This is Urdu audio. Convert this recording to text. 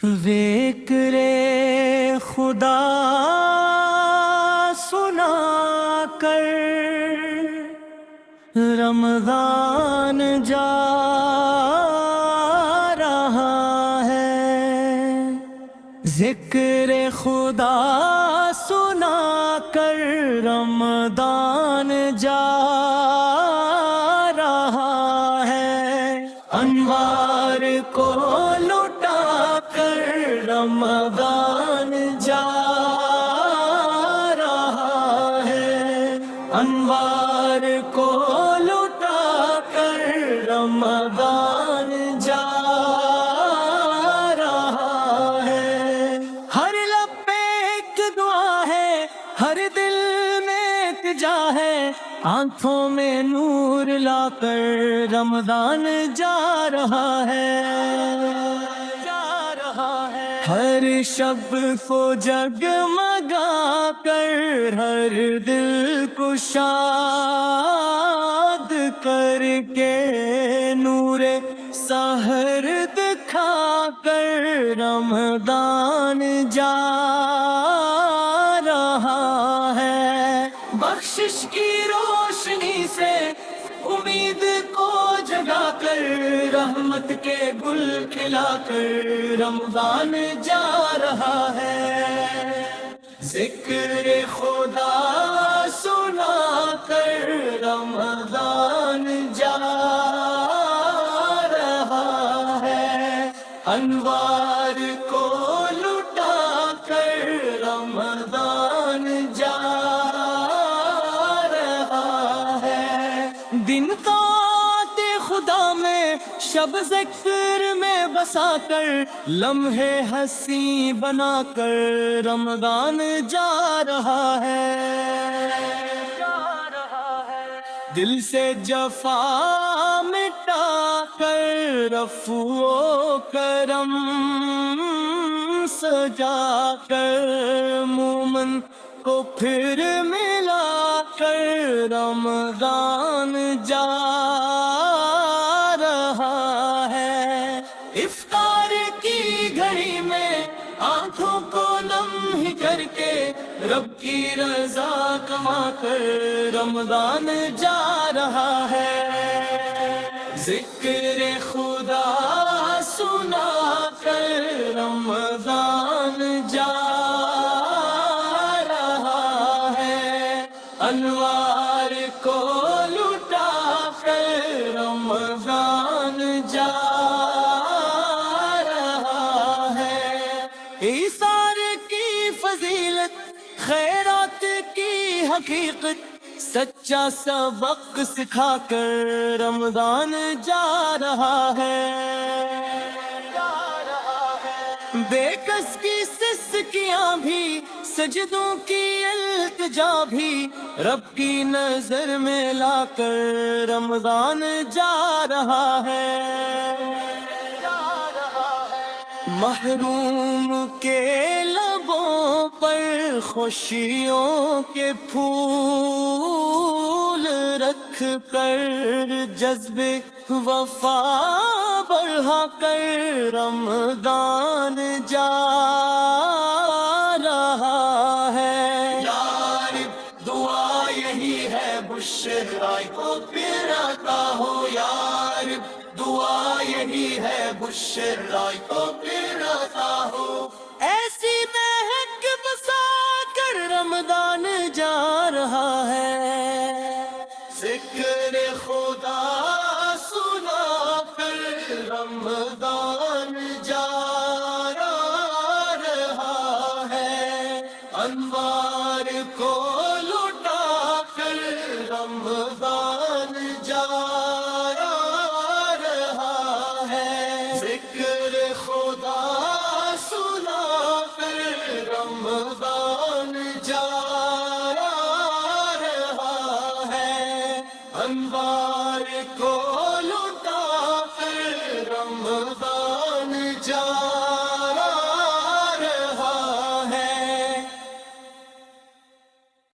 ذکر خدا سنا کر رمضان جا رہا ہے، ذکر خدا سنا کر رمضان جا رہا ہے، انوار کو لٹا کر رمضان جا رہا ہے، انوار کو لٹا کر رمضان جا رہا ہے، ہر لب پہ ایک دعا ہے، ہر دل میں التجا ہے، آنکھوں میں نور لا کر رمضان جا رہا ہے، ہر شب کو جگمگا کر ہر دل کو شاد کر کے نور سحر دکھا کر رمضان جا رہا ہے، بخشش کی روشنی سے امید کو جگا کر رحمت کے گل کھلا کر رمضان جا رہا ہے، ذکر خدا سنا کر رمضان جا رہا ہے، انوار کو لٹا کر رمضان جا رہا ہے، دن طاعت خدا میں شب ذکر میں بسا کر لمحے ہنسی بنا کر رمضان جا رہا ہے، دل سے جفا مٹا کر رفع و کرم سجا کر مومن کو پھر ملا کر رمضان جا رہا ہے، افطار کی گھڑی میں آنکھوں کو نم ہی کر کے رب کی رضا کما کر رمضان جا رہا ہے، ذکر خدا سنا کر رمضان جا رہا ہے، انوار کو لٹا کر رمضان جا رہا ہے، ایثار کی فضیلت خیرات کی حقیقت سچا سبق سکھا کر رمضان جا رہا ہے، بے کس کی سسکیاں بھی سجدوں کی التجا بھی رب کی نظر میں لا کر رمضان جا رہا ہے، محروم کے لبوں پر خوشیوں کے پھول رکھ کر جذبے وفا بڑھا کر رمضان جا رہا ہے، یار دعا یہی ہے بشرا کو پھراتا ہو، یار دعا یہی ہے بشرا کو پھراتا ہو، ایسی مہک بسا کر رمضان جا رہا ہے، ذکر خدا سنا کر رمضان جا رہا ہے، انوار کو لٹا کر رمضان جا رہا ہے، ذکر خدا سنا کر رمضان جا رہا ہے، انوار کو